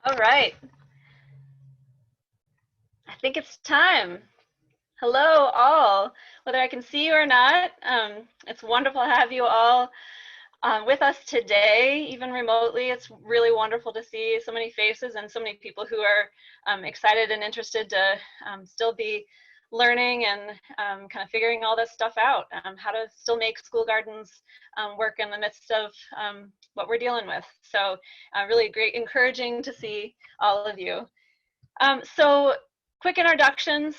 All right, I think it's time. Hello, all. Whether I can see you or not, it's wonderful to have you all with us today, even remotely. It's really wonderful to see so many faces and so many people who are excited and interested to still be learning and kind of figuring all this stuff out, how to still make school gardens work in the midst of what we're dealing with. So really great, encouraging to see all of you. So quick introductions.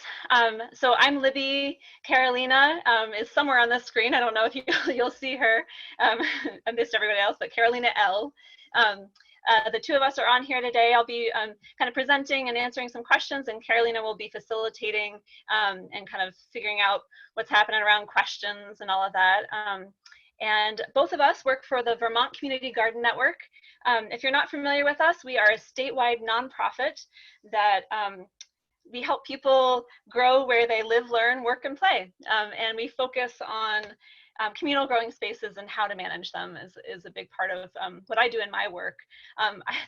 So I'm Libby. Carolina is somewhere on the screen. I don't know if you'll see her. I missed everybody else, but Carolina L. Um, the two of us are on here today. I'll be kind of presenting and answering some questions, and Carolina will be facilitating and kind of figuring out what's happening around questions and all of that. And both of us work for the Vermont Community Garden Network. If you're not familiar with us, we are a statewide nonprofit that we help people grow where they live, learn, work, and play. And we focus on communal growing spaces and how to manage them is a big part of what I do in my work.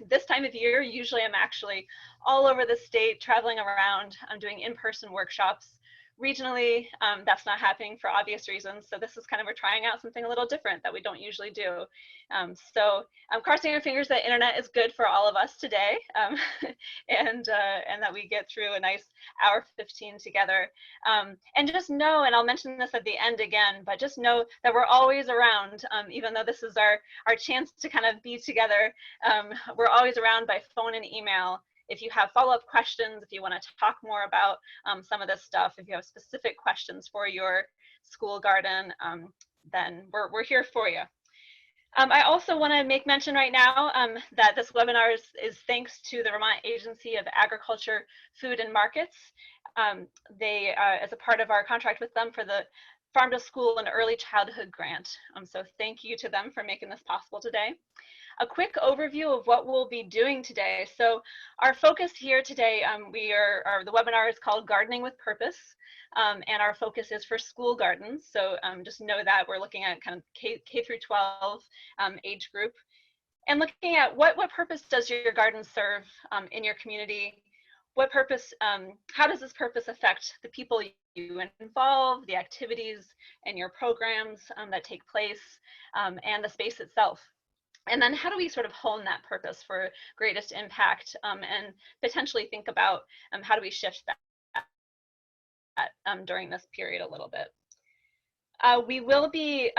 This time of year, usually I'm actually all over the state, traveling around. I'm doing in-person workshops. Regionally, that's not happening for obvious reasons. So this is kind of, we're trying out something a little different that we don't usually do. So I'm crossing our fingers that internet is good for all of us today, and that we get through a nice hour 15 together. And just know, and I'll mention this at the end again, but just know that we're always around, even though this is our chance to kind of be together. We're always around by phone and email. If you have follow-up questions, if you want to talk more about some of this stuff, if you have specific questions for your school garden, then we're here for you. I also want to make mention right now that this webinar is thanks to the Vermont Agency of Agriculture, Food and Markets. They, as a part of our contract with them for the Farm to School and Early Childhood Grant. So thank you to them for making this possible today. A quick overview of what we'll be doing today. So our focus here today, the webinar is called Gardening with Purpose, and our focus is for school gardens. So just know that we're looking at kind of K through 12 age group, and looking at what purpose does your garden serve in your community? What purpose, how does this purpose affect the people you involve, the activities and your programs that take place, and the space itself? And then how do we sort of hone that purpose for greatest impact, and potentially think about how do we shift that during this period a little bit. We will be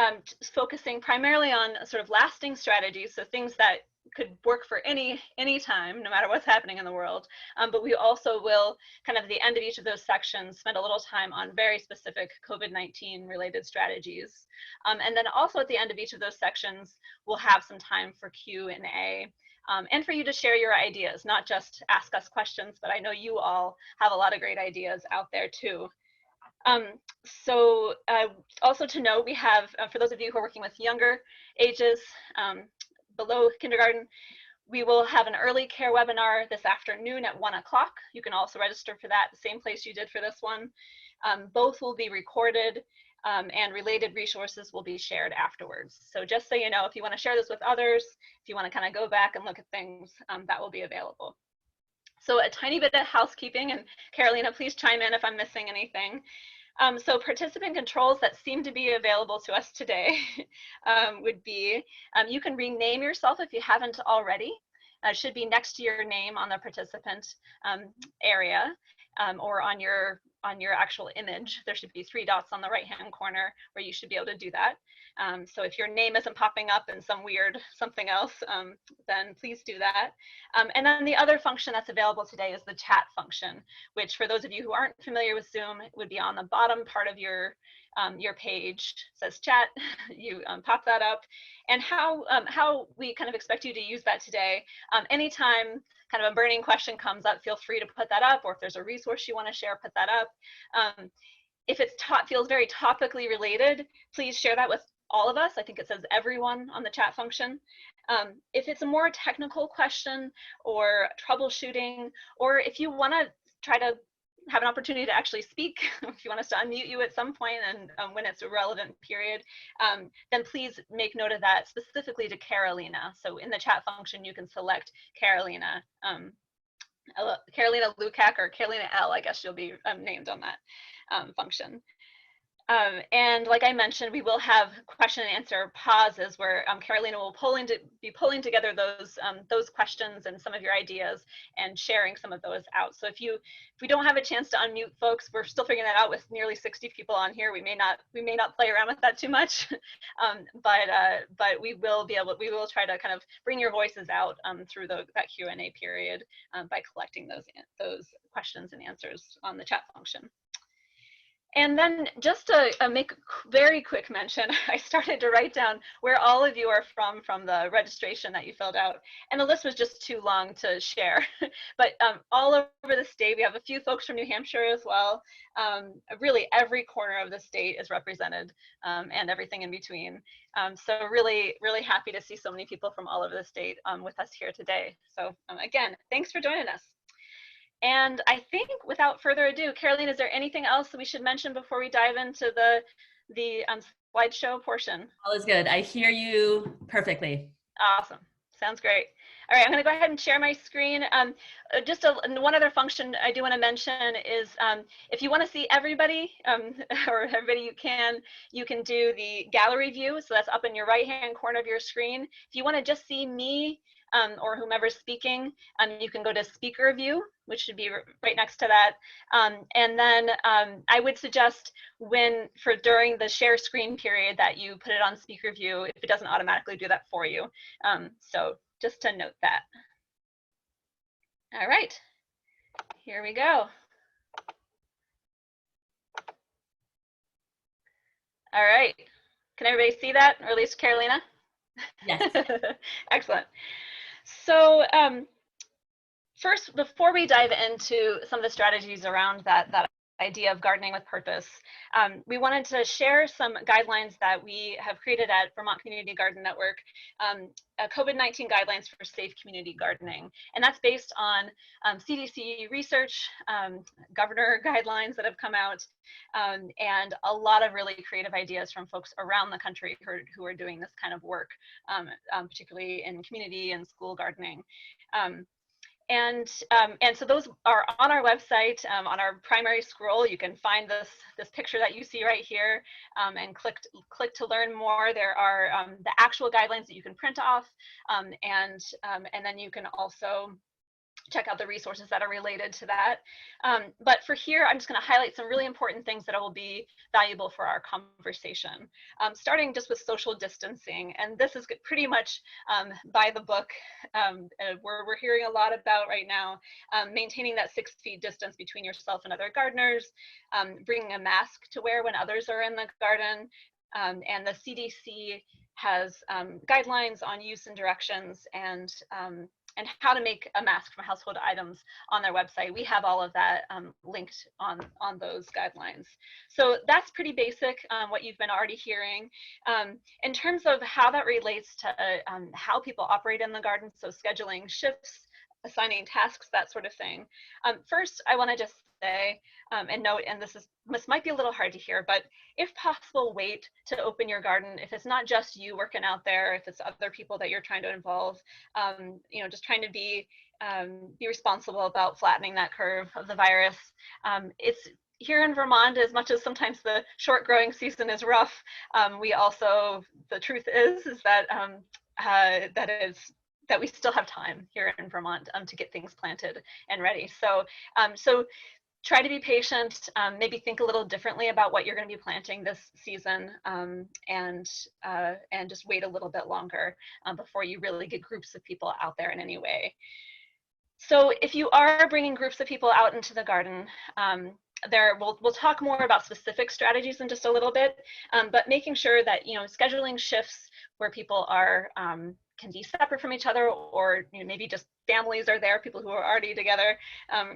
focusing primarily on sort of lasting strategies, so things that could work for any time, no matter what's happening in the world. But we also will, kind of at the end of each of those sections, spend a little time on very specific COVID-19 related strategies. And then also at the end of each of those sections, we'll have some time for Q&A. And for you to share your ideas, not just ask us questions, but I know you all have a lot of great ideas out there too. Also to note, we have, for those of you who are working with younger ages, below kindergarten, we will have an early care webinar this afternoon at 1 o'clock. You can also register for that, the same place you did for this one. Both will be recorded, and related resources will be shared afterwards. So just so you know, if you want to share this with others, if you want to kind of go back and look at things, that will be available. So a tiny bit of housekeeping, and Carolina, please chime in if I'm missing anything. So participant controls that seem to be available to us today would be, you can rename yourself if you haven't already. It should be next to your name on the participant area, or on your actual image. There should be 3 dots on the right-hand corner where you should be able to do that. So if your name isn't popping up in some weird something else, then please do that. And then the other function that's available today is the chat function, which for those of you who aren't familiar with Zoom, it would be on the bottom part of your page. It says chat. You pop that up. And how we kind of expect you to use that today, anytime kind of a burning question comes up, feel free to put that up, or if there's a resource you want to share, put that up. If it feels very topically related, please share that with all of us. I think it says everyone on the chat function. If it's a more technical question or troubleshooting, or if you want to try to have an opportunity to actually speak, if you want us to unmute you at some point and when it's a relevant period, then please make note of that specifically to Carolina. So in the chat function, you can select Carolina. Carolina Lukac or Carolina L, I guess you'll be named on that function. And like I mentioned, we will have question and answer pauses where Carolina will be pulling together those questions and some of your ideas and sharing some of those out. So if we don't have a chance to unmute folks, we're still figuring that out with nearly 60 people on here. We may not play around with that too much, but we will try to kind of bring your voices out through that Q&A period by collecting those questions and answers on the chat function. And then just to make a very quick mention, I started to write down where all of you are from the registration that you filled out. And the list was just too long to share. But all over the state, we have a few folks from New Hampshire as well. Really every corner of the state is represented and everything in between. So really, really happy to see so many people from all over the state with us here today. So again, thanks for joining us. And I think without further ado, Caroline, is there anything else that we should mention before we dive into the slideshow portion? All is good. I hear you perfectly. Awesome. Sounds great. All right, I'm going to go ahead and share my screen. Just one other function I do want to mention is if you want to see everybody or everybody you can do the gallery view. So that's up in your right-hand corner of your screen. If you want to just see me or whomever's speaking, you can go to speaker view, which should be right next to that. And then I would suggest during the share screen period that you put it on speaker view if it doesn't automatically do that for you. So just to note that. All right, here we go. All right, can everybody see that, or at least Carolina? Yes. Excellent. So first, before we dive into some of the strategies around that idea of gardening with purpose, we wanted to share some guidelines that we have created at Vermont Community Garden Network, COVID-19 guidelines for safe community gardening. And that's based on CDC research, governor guidelines that have come out, and a lot of really creative ideas from folks around the country who are doing this kind of work, particularly in community and school gardening. And so those are on our website. On our primary scroll, you can find this picture that you see right here, and click to learn more. There are the actual guidelines that you can print off, and then you can also check out the resources that are related to that. But for here, I'm just going to highlight some really important things that will be valuable for our conversation, starting just with social distancing. And this is pretty much by the book. We're hearing a lot about right now, maintaining that 6 feet distance between yourself and other gardeners, bringing a mask to wear when others are in the garden, and the CDC has guidelines on use and directions and how to make a mask from household items on their website. We have all of that linked on those guidelines. So that's pretty basic, what you've been already hearing. In terms of how that relates to how people operate in the garden, so scheduling shifts, assigning tasks, that sort of thing. First, I want to just say and note, and this might be a little hard to hear, but if possible, wait to open your garden. If it's not just you working out there, if it's other people that you're trying to involve, just trying to be responsible about flattening that curve of the virus. It's here in Vermont, as much as sometimes the short growing season is rough, the truth is that that we still have time here in Vermont to get things planted and ready. So try to be patient, maybe think a little differently about what you're going to be planting this season, and just wait a little bit longer before you really get groups of people out there in any way. So if you are bringing groups of people out into the garden, we'll talk more about specific strategies in just a little bit, but making sure that scheduling shifts where people are can be separate from each other, or maybe just families are there, people who are already together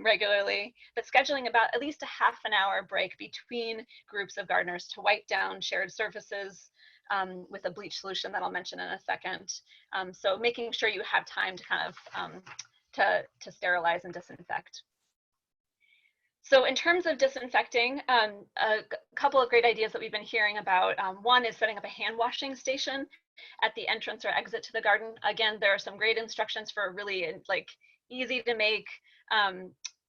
regularly, but scheduling about at least a half an hour break between groups of gardeners to wipe down shared surfaces with a bleach solution that I'll mention in a second. So making sure you have time to kind of to sterilize and disinfect. So in terms of disinfecting, couple of great ideas that we've been hearing about. One is setting up a hand washing station at the entrance or exit to the garden. Again, there are some great instructions for a really like easy to make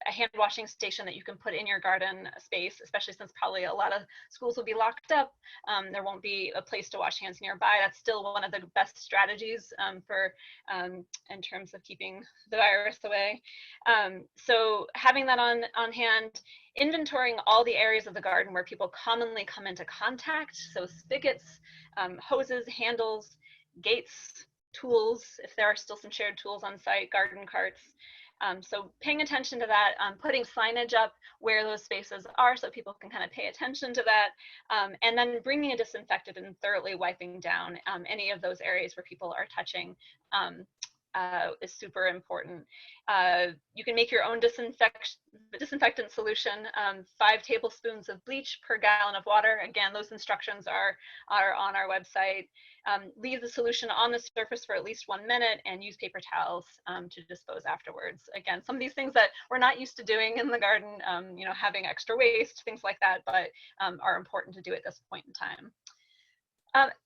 a hand washing station that you can put in your garden space, especially since probably a lot of schools will be locked up. There won't be a place to wash hands nearby. That's still one of the best strategies in terms of keeping the virus away. So having that on hand, inventorying all the areas of the garden where people commonly come into contact. So spigots, hoses, handles, gates, tools, if there are still some shared tools on site, garden carts. So paying attention to that, putting signage up where those spaces are so people can kind of pay attention to that, and then bringing a disinfectant and thoroughly wiping down any of those areas where people are touching is super important. You can make your own disinfectant solution, 5 tablespoons of bleach per gallon of water. Again, those instructions are on our website. Leave the solution on the surface for at least 1 minute and use paper towels to dispose afterwards. Again, some of these things that we're not used to doing in the garden, you know, having extra waste, things like that, but are important to do at this point in time.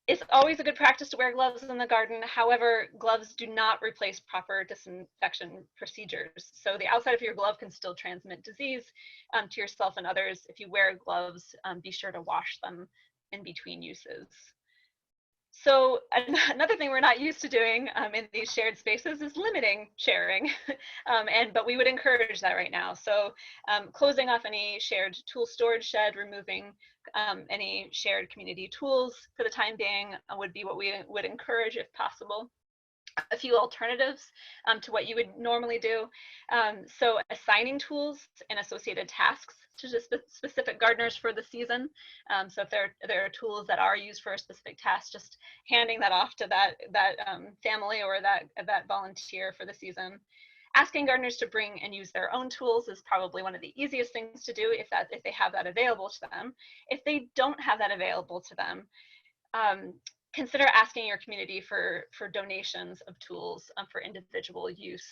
It's always a good practice to wear gloves in the garden. However, gloves do not replace proper disinfection procedures. So the outside of your glove can still transmit disease to yourself and others. If you wear gloves, be sure to wash them in between uses. So another thing we're not used to doing in these shared spaces is limiting sharing, but we would encourage that right now. So closing off any shared tool storage shed, removing any shared community tools for the time being would be what we would encourage if possible. A few alternatives to what you would normally do. So assigning tools and associated tasks to just specific gardeners for the season. So if there are tools that are used for a specific task, just handing that off to that family or that volunteer for the season. Asking gardeners to bring and use their own tools is probably one of the easiest things to do if they have that available to them. If they don't have that available to them, consider asking your community for donations of tools for individual use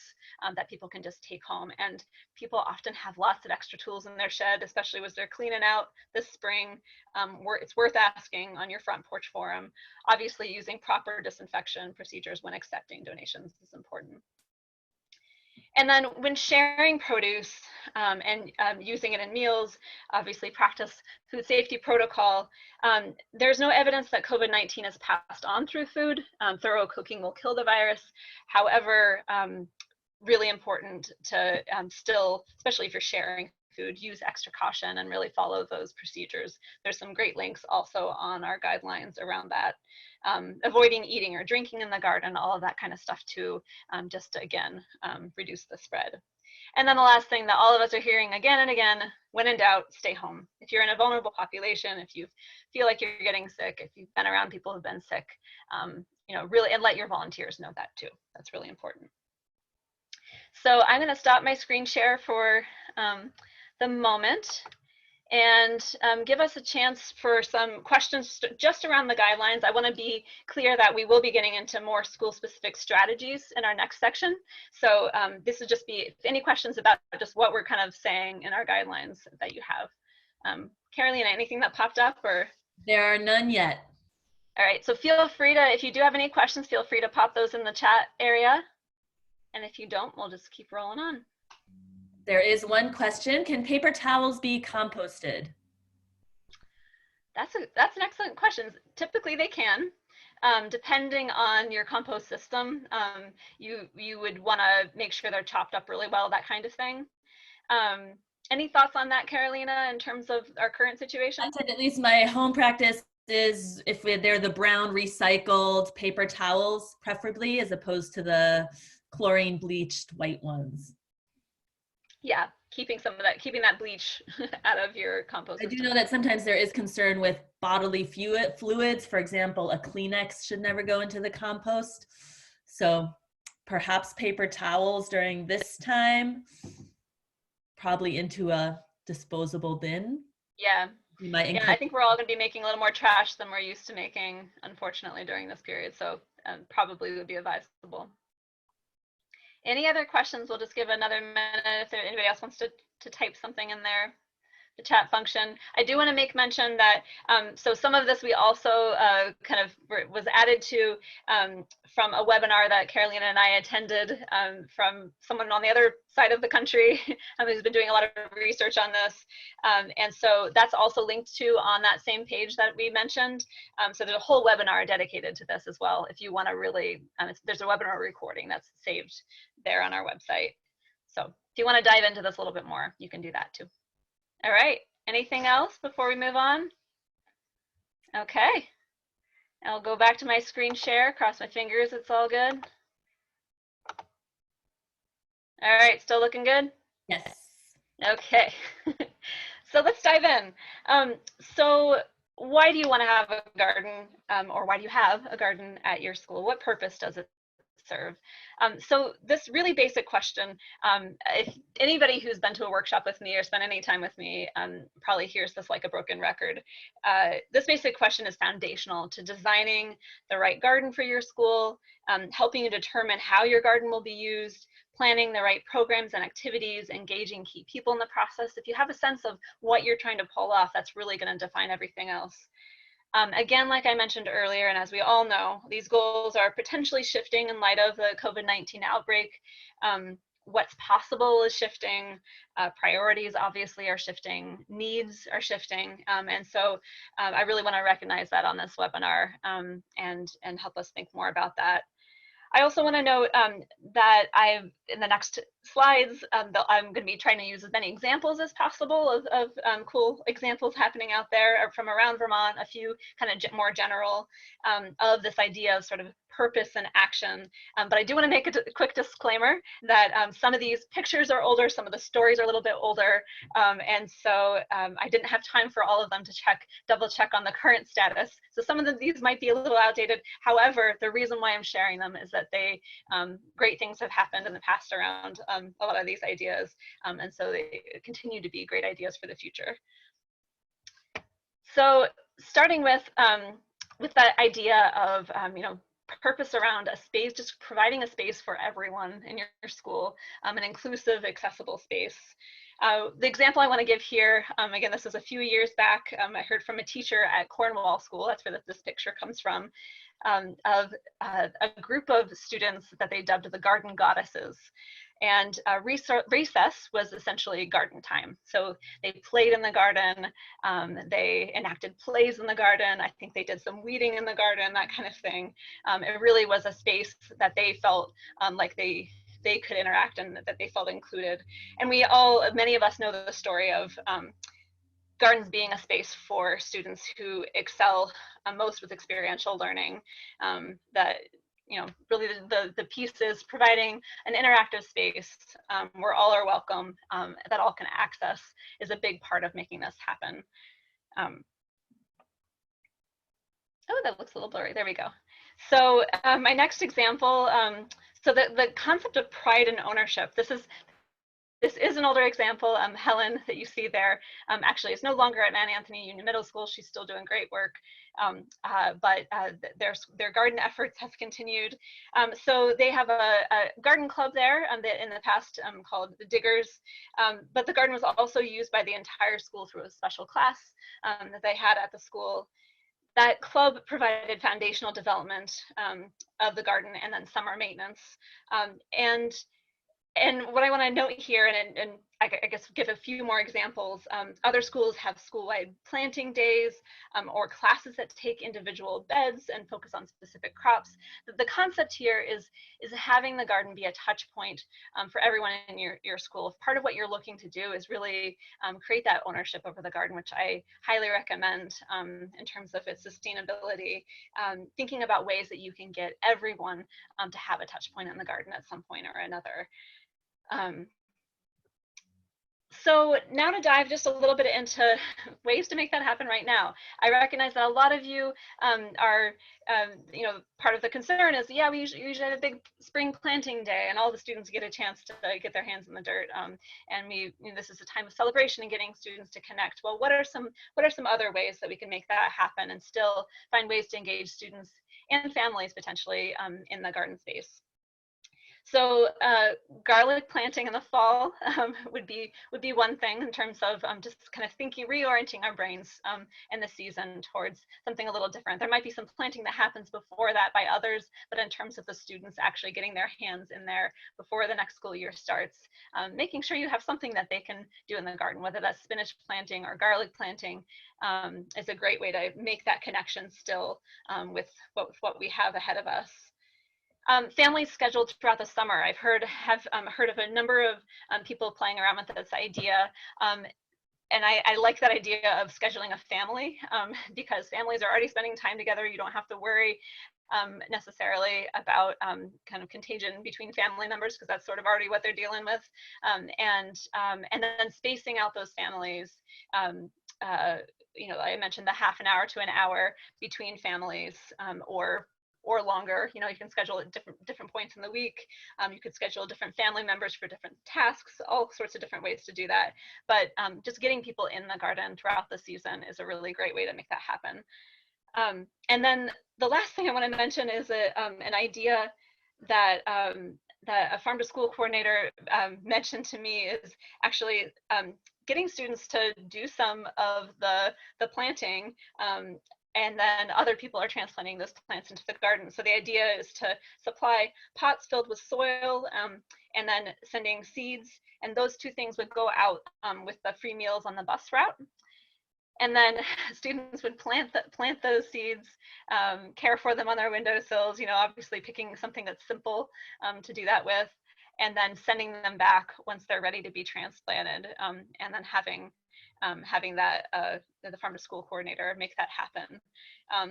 that people can just take home. And people often have lots of extra tools in their shed, especially as they're cleaning out this spring. It's worth asking on your front porch forum. Obviously, using proper disinfection procedures when accepting donations is important. And then when sharing produce and using it in meals, obviously practice food safety protocol. There's no evidence that COVID-19 is passed on through food. Thorough cooking will kill the virus. However, really important to still, especially if you're sharing food, use extra caution and really follow those procedures. There's some great links also on our guidelines around that. Avoiding eating or drinking in the garden, all of that kind of stuff too, just to, again, reduce the spread. And then the last thing that all of us are hearing again and again, when in doubt, stay home. If you're in a vulnerable population, if you feel like you're getting sick, if you've been around people who've been sick, you know, really, and let your volunteers know that too. That's really important. So I'm going to stop my screen share for the moment and give us a chance for some questions just around the guidelines. I want to be clear that we will be getting into more school-specific strategies in our next section. So this would just be any questions about just what we're kind of saying in our guidelines that you have. Carolina, anything that popped up or? There are none yet. All right, so feel free to, if you do have any questions, feel free to pop those in the chat area. And if you don't, we'll just keep rolling on. There is one question. Can paper towels be composted? That's an excellent question. Typically they can, depending on your compost system. You would want to make sure they're chopped up really well, that kind of thing. Any thoughts on that, Carolina, in terms of our current situation? I said at least my home practice is if they're the brown recycled paper towels, preferably, as opposed to the chlorine bleached white ones. Yeah, keeping that bleach out of your compost system. I do know that sometimes there is concern with bodily fluids. For example, a Kleenex should never go into the compost. So perhaps paper towels during this time, probably into a disposable bin. Yeah. You might yeah, I think we're all going to be making a little more trash than we're used to making, unfortunately, during this period. So probably would be advisable. Any other questions? We'll just give another minute if anybody else wants to type something in there, the chat function. I do want to make mention that so some of this we also kind of was added to from a webinar that Carolina and I attended from someone on the other side of the country who's been doing a lot of research on this. And so that's also linked to on that same page that we mentioned. So there's a whole webinar dedicated to this as well. If you want to really, there's a webinar recording that's saved there on our website. So if you want to dive into this a little bit more, you can do that too. All right, anything else before we move on? Okay, I'll go back to my screen share, cross my fingers, it's all good. All right, still looking good? Yes. Okay, so let's dive in. So why do you want to have a garden, or why do you have a garden at your school? What purpose does it serve? So this really basic question, if anybody who's been to a workshop with me or spent any time with me probably hears this like a broken record. This basic question is foundational to designing the right garden for your school, helping you determine how your garden will be used, planning the right programs and activities, engaging key people in the process. If you have a sense of what you're trying to pull off, that's really going to define everything else. Again, like I mentioned earlier, and as we all know, these goals are potentially shifting in light of the COVID-19 outbreak. What's possible is shifting, priorities obviously are shifting, needs are shifting, and so I really want to recognize that on this webinar and help us think more about that. I also want to note that in the next slides, I'm going to be trying to use as many examples as possible of cool examples happening out there from around Vermont, a few kind of more general of this idea of sort of purpose and action. But I do want to make a quick disclaimer that some of these pictures are older, some of the stories are a little bit older, and so I didn't have time for all of them to double check on the current status. So some of these might be a little outdated. However, the reason why I'm sharing them is that they great things have happened in the past around a lot of these ideas, and so they continue to be great ideas for the future. So starting with that idea of purpose around a space, just providing a space for everyone in your school, an inclusive, accessible space. The example I want to give here, again, this was a few years back. I heard from a teacher at Cornwall School, that's where this picture comes from, of a group of students that they dubbed the Garden Goddesses. And recess was essentially garden time. So they played in the garden, they enacted plays in the garden, I think they did some weeding in the garden, that kind of thing. It really was a space that they felt like they could interact and that they felt included. And many of us know the story of gardens being a space for students who excel most with experiential learning, that really the piece is providing an interactive space where all are welcome, that all can access, is a big part of making this happen. Oh, that looks a little blurry. There we go. So my next example, so the concept of pride and ownership, this is an older example. Helen, that you see there, actually is no longer at Mount Anthony Union Middle School. She's still doing great work, but their garden efforts have continued. So they have a garden club there that in the past called the Diggers, but the garden was also used by the entire school through a special class that they had at the school. That club provided foundational development of the garden and then summer maintenance. And what I want to note here, and I guess give a few more examples, other schools have school-wide planting days or classes that take individual beds and focus on specific crops. The concept here is having the garden be a touch point for everyone in your school. Part of what you're looking to do is really create that ownership over the garden, which I highly recommend in terms of its sustainability, thinking about ways that you can get everyone to have a touch point in the garden at some point or another. So now to dive just a little bit into ways to make that happen right now. I recognize that a lot of you are, part of the concern is, yeah, we usually have a big spring planting day and all the students get a chance to get their hands in the dirt. And this is a time of celebration and getting students to connect. Well, what are some other ways that we can make that happen and still find ways to engage students and families potentially in the garden space? So garlic planting in the fall would be one thing in terms of just kind of reorienting our brains in the season towards something a little different. There might be some planting that happens before that by others, but in terms of the students actually getting their hands in there before the next school year starts, making sure you have something that they can do in the garden, whether that's spinach planting or garlic planting, is a great way to make that connection still with what we have ahead of us. Families scheduled throughout the summer. I've heard of a number of people playing around with this idea. And I like that idea of scheduling a family because families are already spending time together. You don't have to worry necessarily about kind of contagion between family members because that's sort of already what they're dealing with. And then spacing out those families. I mentioned the half an hour to an hour between families, or longer. You can schedule at different points in the week. You could schedule different family members for different tasks, all sorts of different ways to do that. But just getting people in the garden throughout the season is a really great way to make that happen. And then the last thing I want to mention is an idea that a farm to school coordinator mentioned to me is actually getting students to do some of the planting, and then other people are transplanting those plants into the garden. So the idea is to supply pots filled with soil and then sending seeds, and those two things would go out with the free meals on the bus route. And then students would plant those seeds, care for them on their windowsills, obviously picking something that's simple to do that with, and then sending them back once they're ready to be transplanted, and then having the farm to school coordinator make that happen.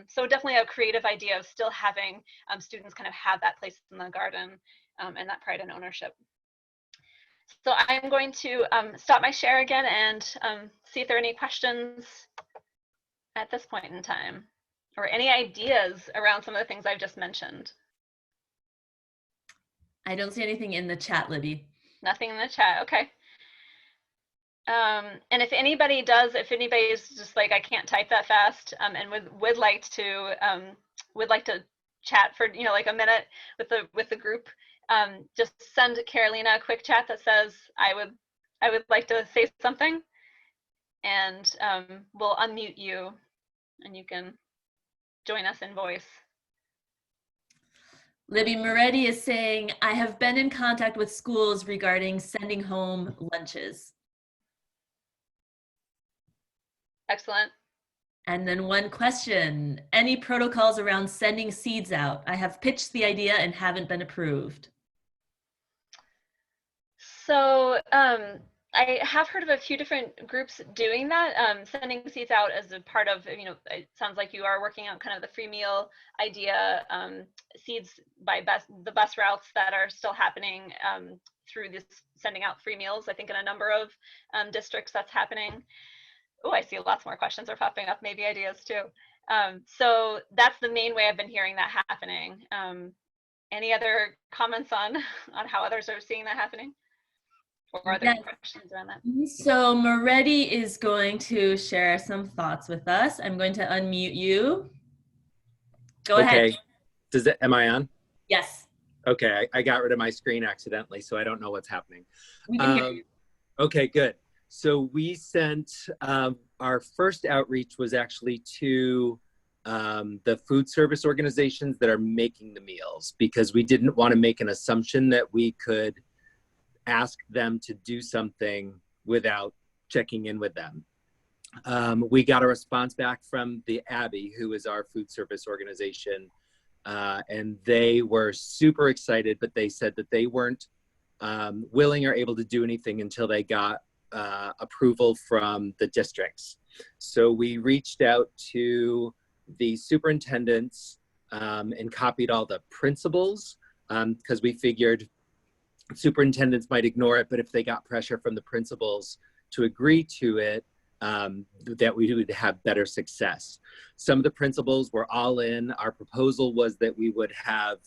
So definitely a creative idea of still having students kind of have that place in the garden and that pride and ownership. So I'm going to stop my share again and see if there are any questions at this point in time, or any ideas around some of the things I've just mentioned. I don't see anything in the chat, Libby. Nothing in the chat, okay. And if anybody's just like, I can't type that fast, and would like to chat for like a minute with the group, just send Carolina a quick chat that says I would like to say something, and we'll unmute you and you can join us in voice. Libby Moretti is saying, I have been in contact with schools regarding sending home lunches. Excellent. And then one question, any protocols around sending seeds out? I have pitched the idea and haven't been approved. So I have heard of a few different groups doing that, sending seeds out as a part of, it sounds like you are working on kind of the free meal idea, seeds by the bus routes that are still happening through this sending out free meals. I think in a number of districts that's happening. Oh, I see lots more questions are popping up, maybe ideas too. So that's the main way I've been hearing that happening. Any other comments on how others are seeing that happening? Or other questions around that? So Moretti is going to share some thoughts with us. I'm going to unmute you. Go ahead. Am I on? Yes. Okay, I got rid of my screen accidentally, so I don't know what's happening. We can hear you. Okay, good. So we sent, our first outreach was actually to the food service organizations that are making the meals, because we didn't want to make an assumption that we could ask them to do something without checking in with them. We got a response back from the Abbey, who is our food service organization, and they were super excited, but they said that they weren't willing or able to do anything until they got approval from the districts. So we reached out to the superintendents and copied all the principals, because we figured superintendents might ignore it, but if they got pressure from the principals to agree to it, that we would have better success. Some of the principals were all in. Our proposal was that we would have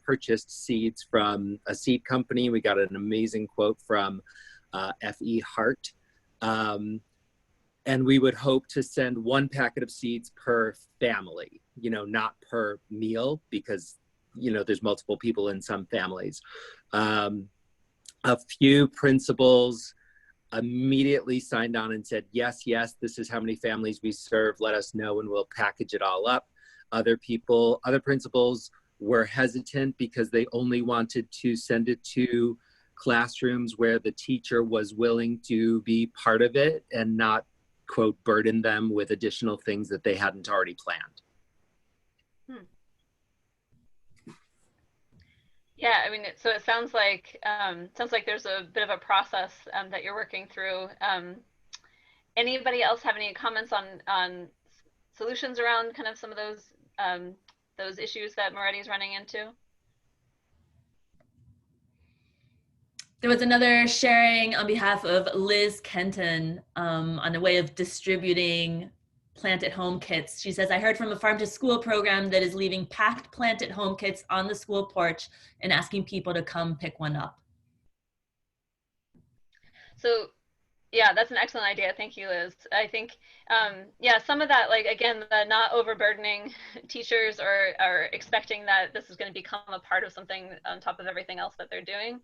purchased seeds from a seed company. We got an amazing quote from F.E. Hart. And we would hope to send 1 packet of seeds per family, not per meal, because there's multiple people in some families. A few principals immediately signed on and said, yes, this is how many families we serve. Let us know and we'll package it all up. Other principals were hesitant because they only wanted to send it to classrooms where the teacher was willing to be part of it and not, quote, burden them with additional things that they hadn't already planned. Yeah, I mean, so it sounds like there's a bit of a process that you're working through. Anybody else have any comments on solutions around kind of some of those issues that Moretti's running into? There was another sharing on behalf of Liz Kenton on a way of distributing plant-at-home kits. She says, I heard from a farm-to-school program that is leaving packed plant-at-home kits on the school porch and asking people to come pick one up. So yeah, that's an excellent idea. Thank you, Liz. I think, yeah, some of that, like, again, the not overburdening teachers or expecting that this is going to become a part of something on top of everything else that they're doing,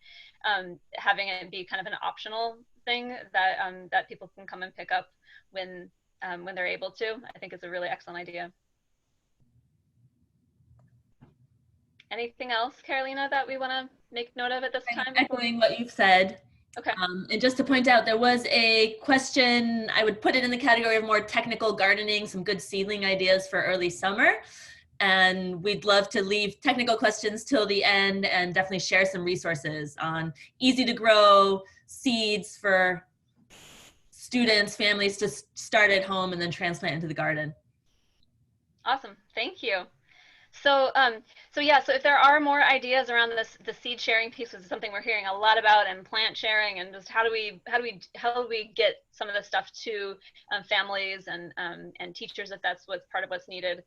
having it be kind of an optional thing that that people can come and pick up when they're able to, I think is a really excellent idea. Anything else, Carolina, that we want to make note of at this time? Echoing what you've said. Okay. And just to point out, there was a question, I would put it in the category of more technical gardening, some good seedling ideas for early summer. And we'd love to leave technical questions till the end and definitely share some resources on easy to grow seeds for students, families to start at home and then transplant into the garden. Awesome, thank you. So, so if there are more ideas around the seed sharing piece, which is something we're hearing a lot about, and plant sharing, and just how do we get some of this stuff to families and teachers, if that's part of what's needed.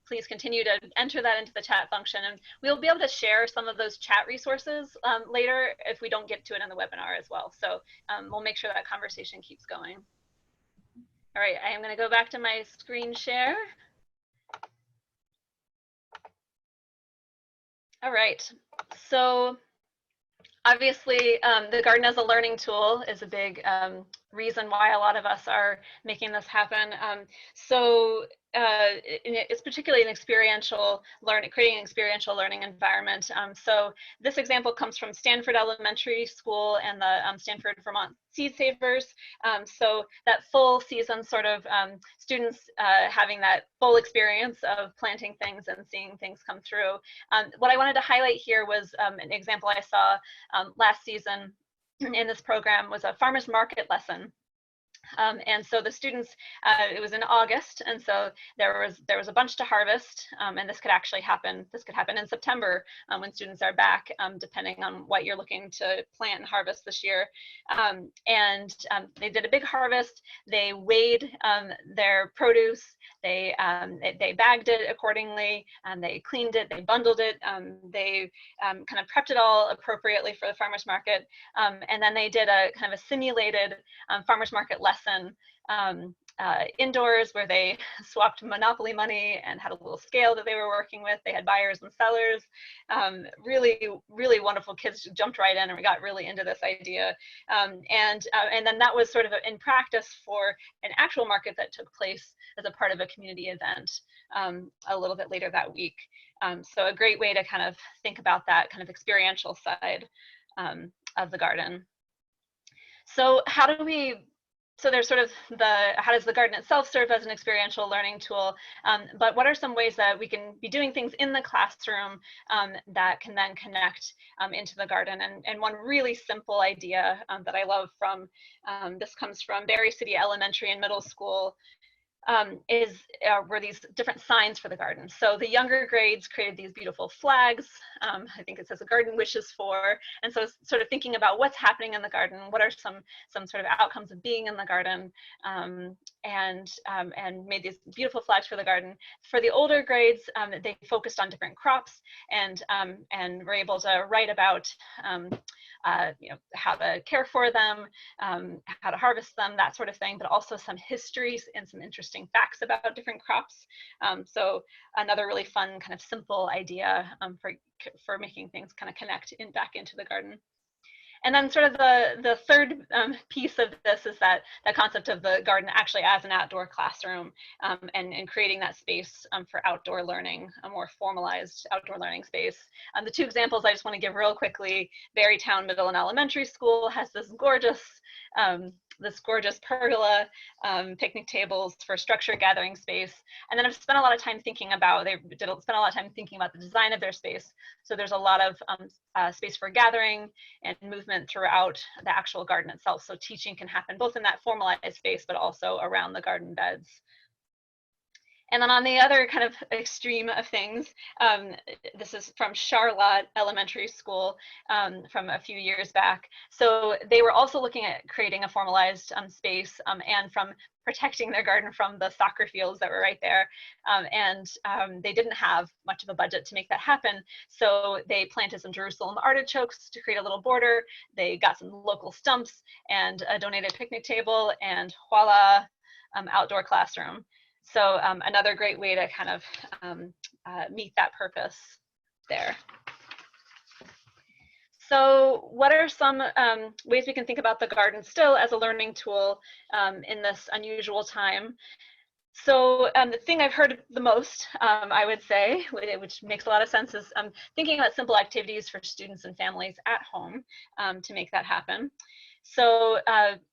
Please continue to enter that into the chat function, and we'll be able to share some of those chat resources later if we don't get to it in the webinar as well. So we'll make sure that conversation keeps going. All right, I am going to go back to my screen share. All right, so obviously the garden as a learning tool is a big reason why a lot of us are making this happen. It's particularly an experiential creating an experiential learning environment. So this example comes from Stanford Elementary School and the Stanford Vermont Seed Savers. So that full season sort of students having that full experience of planting things and seeing things come through. What I wanted to highlight here was an example I saw last season in this program was a farmer's market lesson. And so the students, it was in August, and so there was a bunch to harvest, and this could actually happen. This could happen in September when students are back, depending on what you're looking to plant and harvest this year. They did a big harvest. They weighed their produce. They bagged it accordingly. They cleaned it. They bundled it. They kind of prepped it all appropriately for the farmers market, and then they did a kind of a simulated farmers market lesson indoors, where they swapped Monopoly money and had a little scale that they were working with. They had buyers and sellers. Really, really wonderful. Kids jumped right in and we got really into this idea. And then that was sort of in practice for an actual market that took place as a part of a community event a little bit later that week. So a great way to kind of think about that kind of experiential side of the garden. So so there's sort of how does the garden itself serve as an experiential learning tool, but what are some ways that we can be doing things in the classroom that can then connect into the garden? And one really simple idea that I love from, this comes from Berry City Elementary and Middle School, were these different signs for the garden. So the younger grades created these beautiful flags. I think it says a garden wishes for. And so sort of thinking about what's happening in the garden, what are some sort of outcomes of being in the garden, and made these beautiful flags for the garden. For the older grades, they focused on different crops and were able to write about you know, how to care for them, how to harvest them, that sort of thing, but also some histories and some interesting facts about different crops. So another really fun kind of simple idea for making things kind of connect back into the garden. And then sort of the third piece of this is that concept of the garden actually as an outdoor classroom, and creating that space for outdoor learning, a more formalized outdoor learning space. The two examples I just want to give real quickly: Berrytown Middle and Elementary School has this gorgeous pergola, picnic tables for structure gathering space. And then I've spent a lot of time thinking about, spent a lot of time thinking about the design of their space. So there's a lot of space for gathering and movement throughout the actual garden itself. So teaching can happen both in that formalized space, but also around the garden beds. And then on the other kind of extreme of things, this is from Charlotte Elementary School from a few years back. So they were also looking at creating a formalized space, and from protecting their garden from the soccer fields that were right there. They didn't have much of a budget to make that happen. So they planted some Jerusalem artichokes to create a little border. They got some local stumps and a donated picnic table, and voila, outdoor classroom. So another great way to kind of meet that purpose there. So what are some ways we can think about the garden still as a learning tool in this unusual time? So the thing I've heard the most, I would say, which makes a lot of sense, is thinking about simple activities for students and families at home to make that happen. So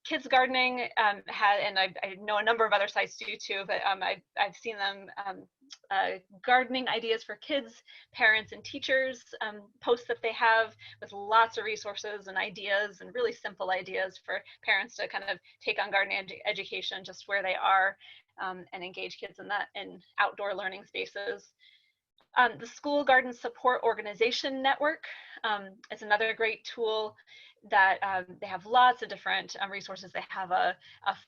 kids gardening and I know a number of other sites do too, but I've seen them gardening ideas for kids, parents, and teachers, posts that they have with lots of resources and ideas, and really simple ideas for parents to kind of take on gardening education just where they are, and engage kids in outdoor learning spaces. The School Garden Support Organization Network is another great tool that they have lots of different resources. They have a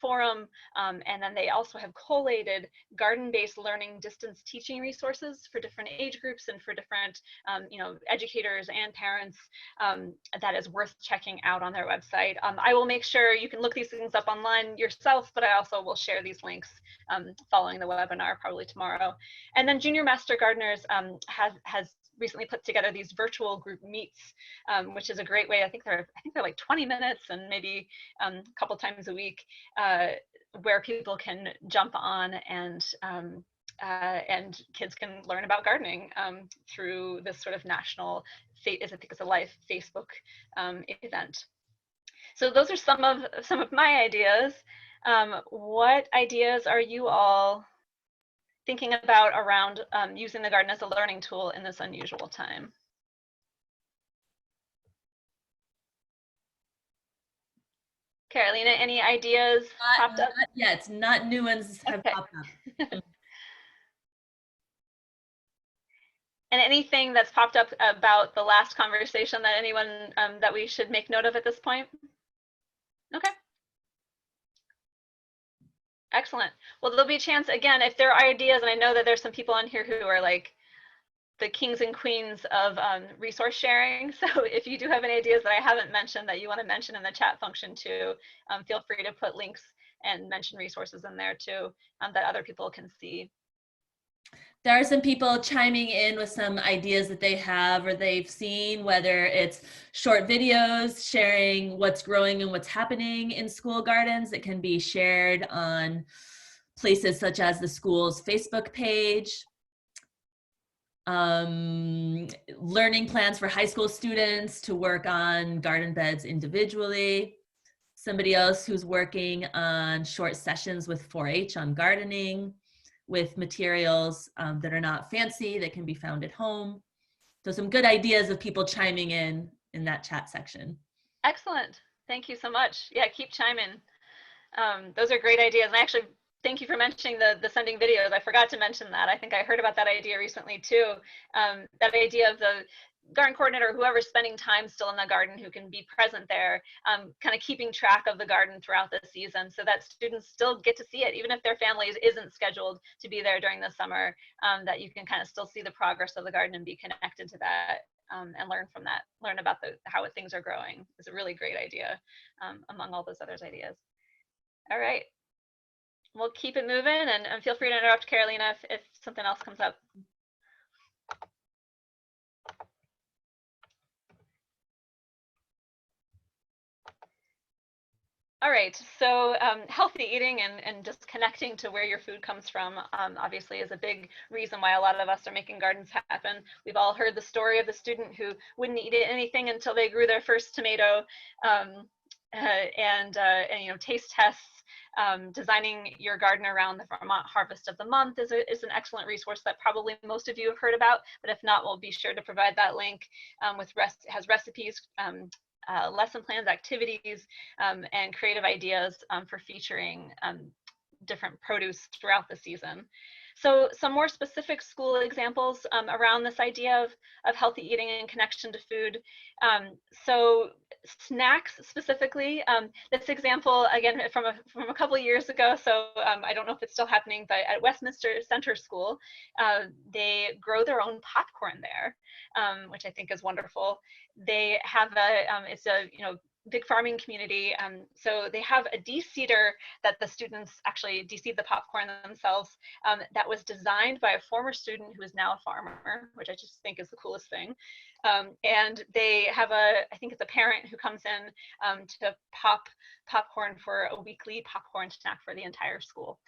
forum, and then they also have collated garden-based learning distance teaching resources for different age groups and for different you know, educators and parents. That is worth checking out on their website. I will make sure you can look these things up online yourself, but I also will share these links following the webinar, probably tomorrow. And then Junior Master Gardeners has recently put together these virtual group meets, which is a great way. I think they're like 20 minutes and maybe a couple times a week, where people can jump on and kids can learn about gardening through this sort of national, I think it's a live Facebook event. So those are some of my ideas. What ideas are you all thinking about around using the garden as a learning tool in this unusual time? Carolina, any ideas popped up? Not yet, not new ones have popped up. And anything that's popped up about the last conversation that anyone that we should make note of at this point? Okay. Excellent. Well, there'll be a chance again, if there are ideas, and I know that there's some people on here who are like the kings and queens of resource sharing. So if you do have any ideas that I haven't mentioned that you want to mention in the chat function too, feel free to put links and mention resources in there too, that other people can see. There are some people chiming in with some ideas that they have or they've seen, whether it's short videos sharing what's growing and what's happening in school gardens that can be shared on places such as the school's Facebook page. Learning plans for high school students to work on garden beds individually. Somebody else who's working on short sessions with 4-H on gardening, with materials that are not fancy, that can be found at home. So some good ideas of people chiming in that chat section. Excellent. Thank you so much. Yeah, keep chiming. Those are great ideas. And actually, thank you for mentioning the sending videos. I forgot to mention that. I think I heard about that idea recently too. That idea of the garden coordinator, or whoever's spending time still in the garden who can be present there, kind of keeping track of the garden throughout the season so that students still get to see it, even if their family isn't scheduled to be there during the summer, that you can kind of still see the progress of the garden and be connected to that and learn from that, learn about how things are growing is a really great idea among all those other ideas. All right, we'll keep it moving, and feel free to interrupt Carolina if something else comes up. All right, so healthy eating and just connecting to where your food comes from obviously is a big reason why a lot of us are making gardens happen. We've all heard the story of the student who wouldn't eat anything until they grew their first tomato, and you know, taste tests. Designing your garden around the Vermont Harvest of the Month is an excellent resource that probably most of you have heard about, but if not, we'll be sure to provide that link. Has recipes, lesson plans, activities, and creative ideas for featuring different produce throughout the season. So some more specific school examples around this idea of healthy eating and connection to food. So snacks specifically, this example, again, from a couple of years ago, so I don't know if it's still happening, but at Westminster Center School, they grow their own popcorn there, which I think is wonderful. They have it's a, you know, big farming community. So they have a de-seeder that the students actually de-seed the popcorn themselves, that was designed by a former student who is now a farmer, which I just think is the coolest thing. And they have I think it's a parent who comes in to pop popcorn for a weekly popcorn snack for the entire school.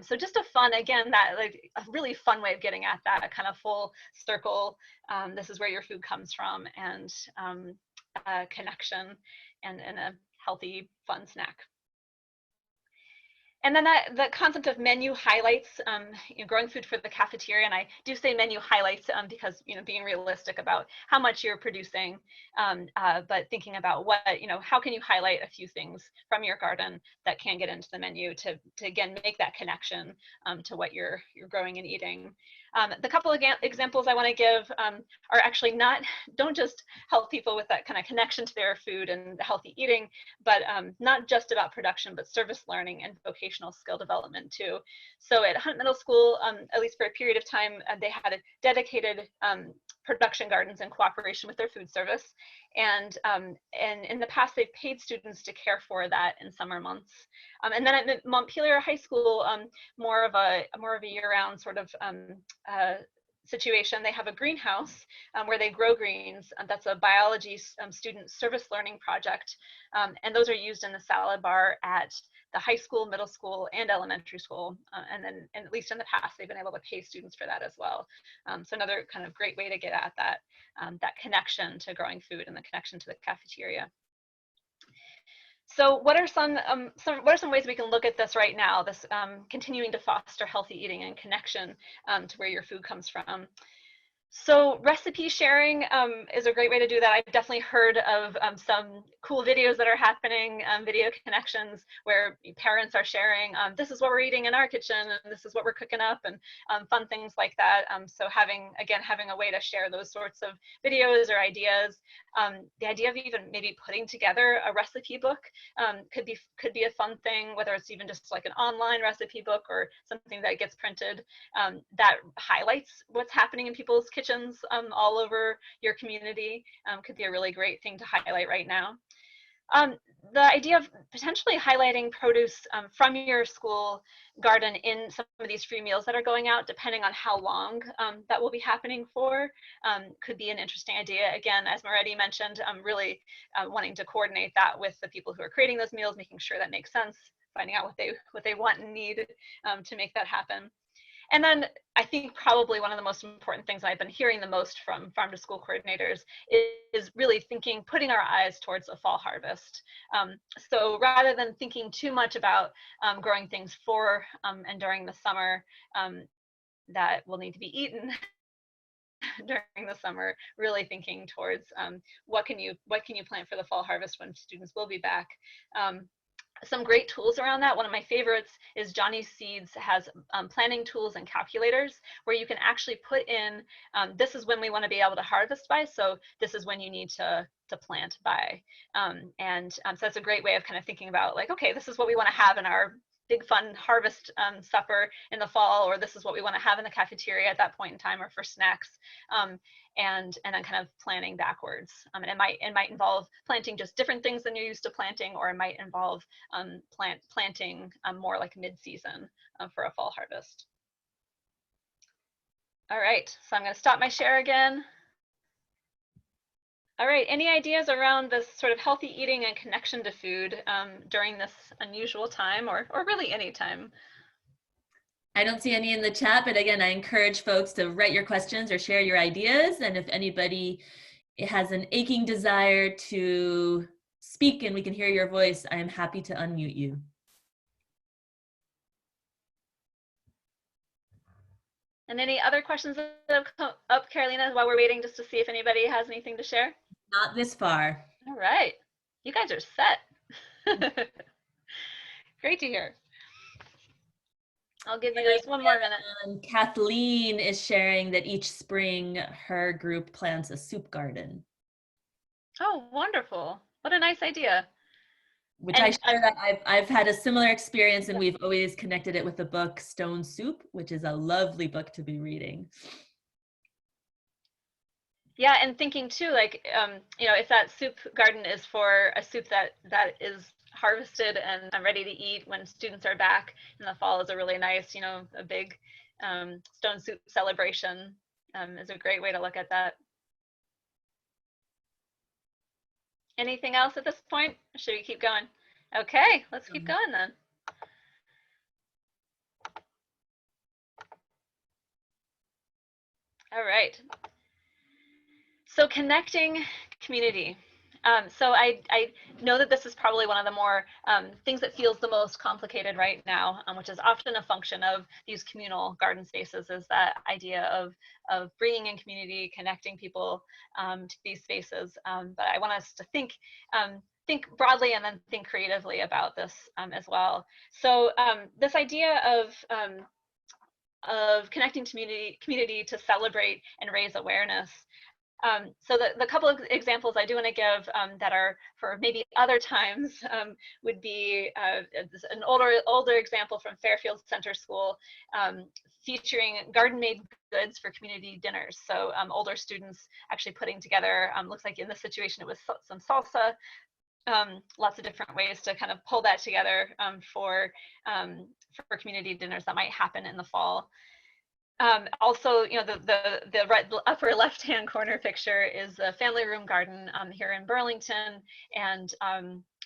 So just a fun, again, that like a really fun way of getting at that kind of full circle. This is where your food comes from, and connection and a healthy, fun snack. And then the concept of menu highlights, you know, growing food for the cafeteria, and I do say menu highlights because, you know, being realistic about how much you're producing, but thinking about what, you know, how can you highlight a few things from your garden that can get into the menu to again make that connection to what you're growing and eating. The couple of examples I want to give are actually don't just help people with that kind of connection to their food and healthy eating, but not just about production, but service learning and vocational skill development too. So at Hunt Middle School, at least for a period of time, they had a dedicated production gardens in cooperation with their food service. And in the past, they've paid students to care for that in summer months. And then at Montpelier High School, more of a year-round sort of situation. They have a greenhouse where they grow greens. That's a biology student service learning project. And those are used in the salad bar at the high school, middle school, and elementary school. And at least in the past, they've been able to pay students for that as well. So another kind of great way to get at that, that connection to growing food and the connection to the cafeteria. So what are some ways we can look at this right now, this continuing to foster healthy eating and connection to where your food comes from? So recipe sharing is a great way to do that. I've definitely heard of some cool videos that are happening, video connections where parents are sharing, this is what we're eating in our kitchen, and this is what we're cooking up, and fun things like that. So having a way to share those sorts of videos or ideas. The idea of even maybe putting together a recipe book could be a fun thing, whether it's even just like an online recipe book or something that gets printed that highlights what's happening in people's kitchens all over your community. Could be a really great thing to highlight right now. The idea of potentially highlighting produce from your school garden in some of these free meals that are going out, depending on how long that will be happening for, could be an interesting idea. Again, as Moretti mentioned, I'm really wanting to coordinate that with the people who are creating those meals, making sure that makes sense, finding out what they want and need to make that happen. And then I think probably one of the most important things I've been hearing the most from farm to school coordinators is really putting our eyes towards the fall harvest. So rather than thinking too much about growing things for and during the summer that will need to be eaten during the summer, really thinking towards what can you plant for the fall harvest when students will be back. Some great tools around that. One of my favorites is Johnny Seeds has planning tools and calculators where you can actually put in, this is when we want to be able to harvest by, so this is when you need to plant by. So that's a great way of kind of thinking about like, okay, this is what we want to have in our big fun harvest supper in the fall, or this is what we want to have in the cafeteria at that point in time or for snacks, and then kind of planning backwards. And it might involve planting just different things than you're used to planting, or it might involve planting more like mid-season for a fall harvest. All right, so I'm going to stop my share again. All right, any ideas around this sort of healthy eating and connection to food during this unusual time, or really any time? I don't see any in the chat, but again, I encourage folks to write your questions or share your ideas. And if anybody has an aching desire to speak and we can hear your voice, I am happy to unmute you. And any other questions that have come up, Carolina, while we're waiting just to see if anybody has anything to share? Not this far. All right, you guys are set. Great to hear. I'll give you just one more minute. Kathleen is sharing that each spring her group plants a soup garden. Oh, wonderful. What a nice idea. Which I share that I've had a similar experience, and we've always connected it with the book Stone Soup, which is a lovely book to be reading. Yeah, and thinking too, like, you know, if that soup garden is for a soup that is harvested and ready to eat when students are back in the fall, is a really nice, you know, a big stone soup celebration is a great way to look at that. Anything else at this point? Or should we keep going? Okay, let's keep going then. All right. So connecting community. So I know that this is probably one of the more things that feels the most complicated right now, which is often a function of these communal garden spaces, is that idea of bringing in community, connecting people to these spaces. But I want us to think broadly and then think creatively about this as well. So this idea of connecting community to celebrate and raise awareness. So the couple of examples I do want to give that are for maybe other times would be an older example from Fairfield Center School featuring garden-made goods for community dinners. So older students actually putting together, looks like in this situation it was some salsa, lots of different ways to kind of pull that together for community dinners that might happen in the fall. Also, you know, the upper left-hand corner picture is a family room garden here in Burlington, and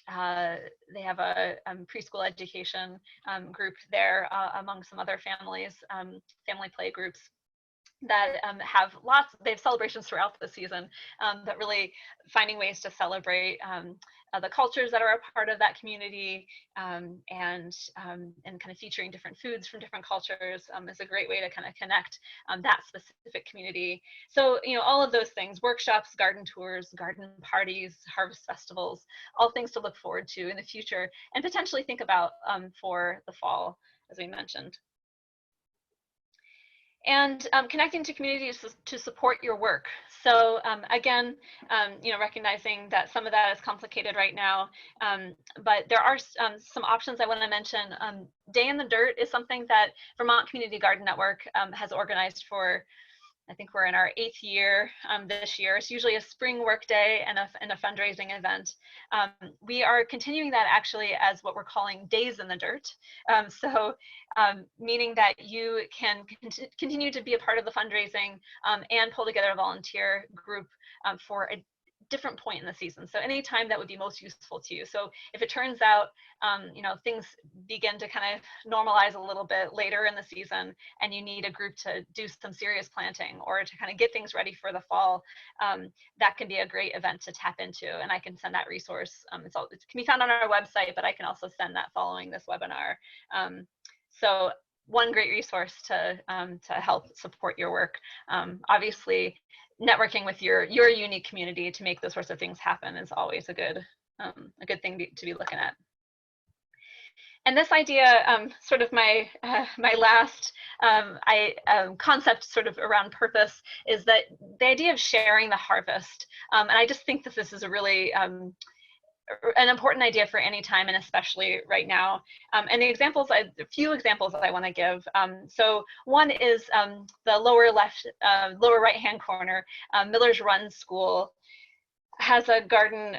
they have a preschool education group there among some other families, family play groups that they have celebrations throughout the season, but really finding ways to celebrate the cultures that are a part of that community, and kind of featuring different foods from different cultures is a great way to kind of connect that specific community. So, you know, all of those things, workshops, garden tours, garden parties, harvest festivals, all things to look forward to in the future and potentially think about for the fall, as we mentioned. And connecting to communities to support your work. So again, you know, recognizing that some of that is complicated right now, but there are some options I want to mention. Day in the Dirt is something that Vermont Community Garden Network has organized for, I think we're in our 8th year this year. It's usually a spring work day and a fundraising event. We are continuing that actually as what we're calling Days in the Dirt. Meaning that you can continue to be a part of the fundraising and pull together a volunteer group for a different point in the season. So anytime that would be most useful to you. So if it turns out, you know, things begin to kind of normalize a little bit later in the season and you need a group to do some serious planting or to kind of get things ready for the fall, that can be a great event to tap into. And I can send that resource. It can be found on our website, but I can also send that following this webinar. So one great resource to help support your work. Obviously, networking with your unique community to make those sorts of things happen is always a good thing to be looking at. And this idea, sort of my last concept sort of around purpose, is that the idea of sharing the harvest. And I just think that this is a really an important idea for any time, and especially right now. And a few examples that I want to give. So one is the lower right hand corner. Miller's Run School has a garden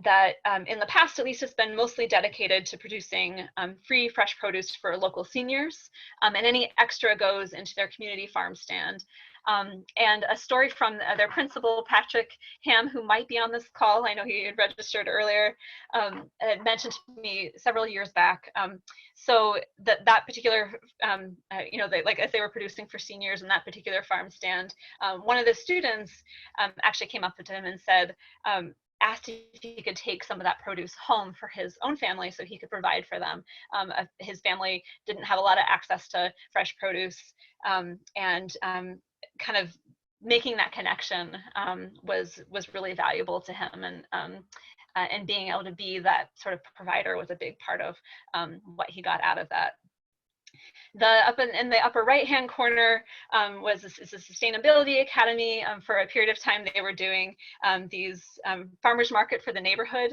that in the past at least has been mostly dedicated to producing free fresh produce for local seniors, and any extra goes into their community farm stand. And a story from their principal, Patrick Ham, who might be on this call, I know he had registered earlier, had mentioned to me several years back. So that particular, like as they were producing for seniors in that particular farm stand, one of the students actually came up to him and said, asked if he could take some of that produce home for his own family so he could provide for them. His family didn't have a lot of access to fresh produce, and kind of making that connection was really valuable to him, and being able to be that sort of provider was a big part of what he got out of that. In the upper right hand corner is a sustainability academy. For a period of time they were doing these farmers market for the neighborhood.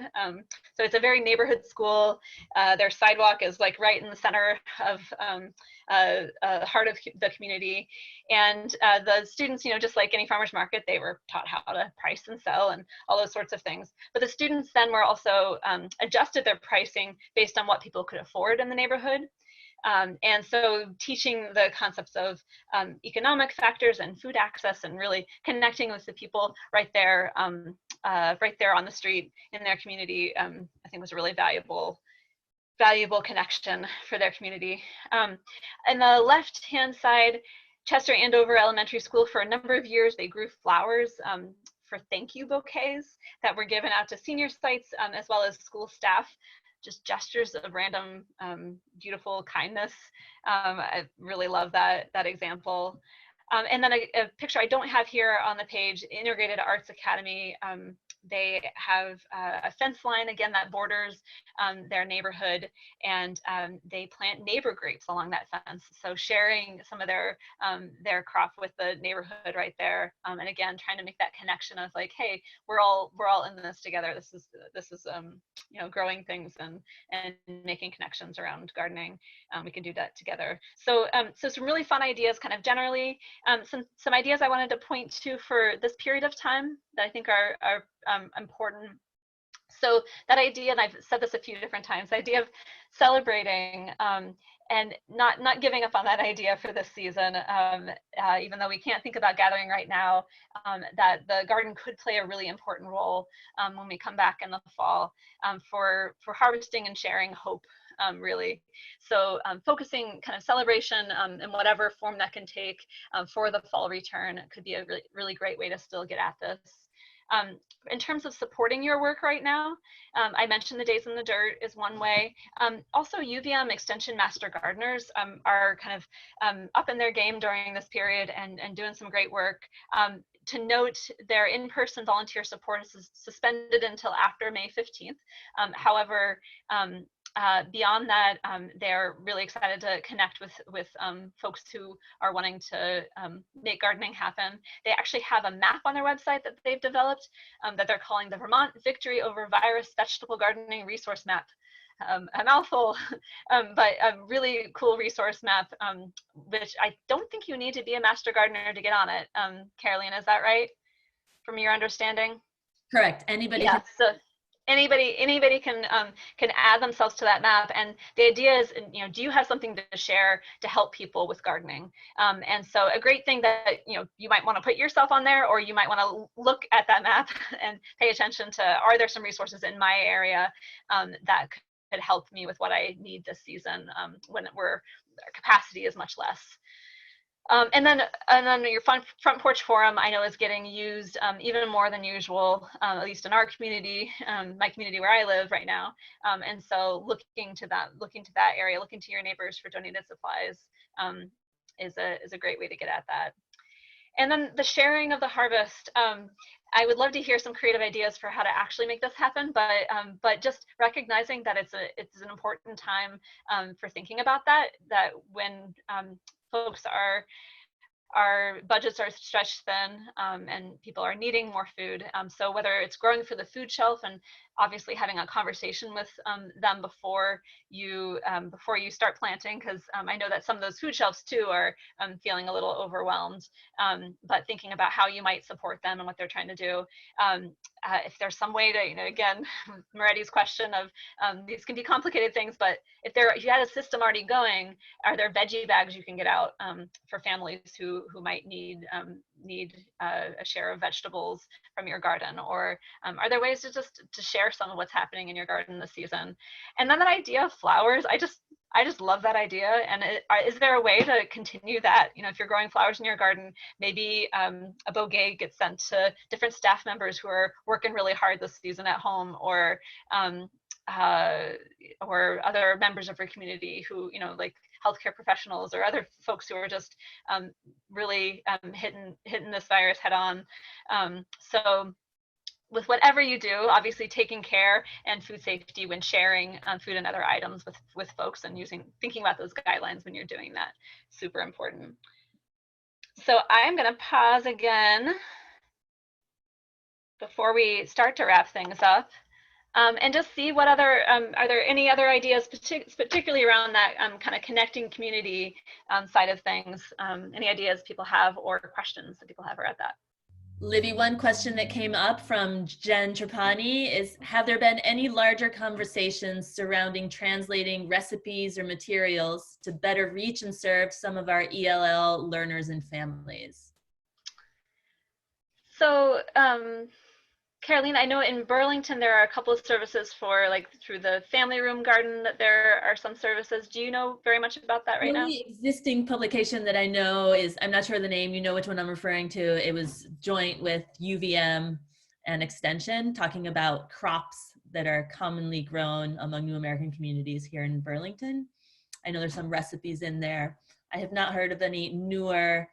So it's a very neighborhood school. Their sidewalk is like right in the center of heart of the community, and the students, just like any farmers market, they were taught how to price and sell and all those sorts of things. But the students then were also adjusted their pricing based on what people could afford in the neighborhood. And so teaching the concepts of economic factors and food access, and really connecting with the people right there on the street in their community, I think was a really valuable connection for their community. On the left-hand side, Chester Andover Elementary School, for a number of years, they grew flowers for thank you bouquets that were given out to senior sites, as well as school staff. Just gestures of random beautiful kindness. I really love that example. And then a picture I don't have here on the page, Integrated Arts Academy. They have a fence line, again, that borders their neighborhood, and they plant neighbor grapes along that fence. So sharing some of their crop with the neighborhood right there, and again, trying to make that connection of like, hey, we're all in this together. This is growing things and making connections around gardening. We can do that together. So some really fun ideas, kind of generally. Some ideas I wanted to point to for this period of time that I think are important. So that idea, and I've said this a few different times, the idea of celebrating and not giving up on that idea for this season, even though we can't think about gathering right now, that the garden could play a really important role when we come back in the fall, for harvesting and sharing hope. Really. So focusing kind of celebration in whatever form that can take for the fall return could be a really, really great way to still get at this. In terms of supporting your work right now, I mentioned the Days in the Dirt is one way. Also, UVM Extension Master Gardeners are kind of up in their game during this period and doing some great work. To note, their in-person volunteer support is suspended until after May 15th. However, beyond that, they're really excited to connect with folks who are wanting to make gardening happen. They actually have a map on their website that they've developed that they're calling the Vermont Victory Over Virus Vegetable Gardening Resource Map. A mouthful, but a really cool resource map, which I don't think you need to be a master gardener to get on it. Caroline, is that right? From your understanding? Correct. Anybody. Yeah. So anybody can add themselves to that map, and the idea is, do you have something to share to help people with gardening? And so a great thing that you might want to put yourself on there, or you might want to look at that map and pay attention to, are there some resources in my area that could help me with what I need this season, when our capacity is much less. And then your front porch forum, I know, is getting used even more than usual, at least in our community, my community where I live right now. And so looking to that area, looking to your neighbors for donated supplies is a great way to get at that. And then the sharing of the harvest. I would love to hear some creative ideas for how to actually make this happen, but just recognizing that it's an important time for thinking about that when folks are our budgets are stretched thin, and people are needing more food. So whether it's growing for the food shelf and obviously having a conversation with them before you start planting, because I know that some of those food shelves too are feeling a little overwhelmed, but thinking about how you might support them and what they're trying to do. If there's some way to, again, Moretti's question of these can be complicated things, but if you had a system already going, are there veggie bags you can get out for families who might need a share of vegetables from your garden, or are there ways to share some of what's happening in your garden this season? And then that idea of flowers, I just love that idea. And is there a way to continue that? If you're growing flowers in your garden, maybe a bouquet gets sent to different staff members who are working really hard this season at home, or other members of your community who, like healthcare professionals or other folks who are just really hitting this virus head on. So with whatever you do, obviously taking care and food safety when sharing food and other items with folks, and thinking about those guidelines when you're doing that, super important. So I'm going to pause again before we start to wrap things up. And just see what other, are there any other ideas, particularly around that kind of connecting community side of things? Any ideas people have or questions that people have about that? Libby, one question that came up from Jen Trapani is, have there been any larger conversations surrounding translating recipes or materials to better reach and serve some of our ELL learners and families? So, Caroline, I know in Burlington there are a couple of services for, like, through the family room garden, that there are some services. Do you know very much about that right now? The existing publication that I know is, I'm not sure the name, you know which one I'm referring to. It was joint with UVM and Extension, talking about crops that are commonly grown among New American communities here in Burlington. I know there's some recipes in there. I have not heard of any newer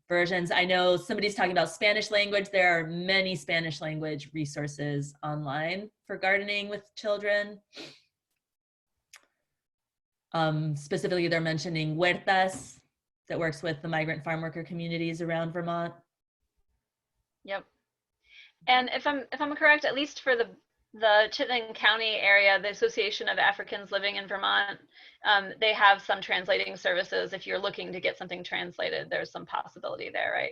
versions. I know somebody's talking about Spanish language. There are many Spanish language resources online for gardening with children. Specifically, they're mentioning Huertas, that works with the migrant farm worker communities around Vermont. Yep. And if I'm correct, at least for the Chittenden County area, the Association of Africans Living in Vermont, they have some translating services. If you're looking to get something translated, there's some possibility there, right?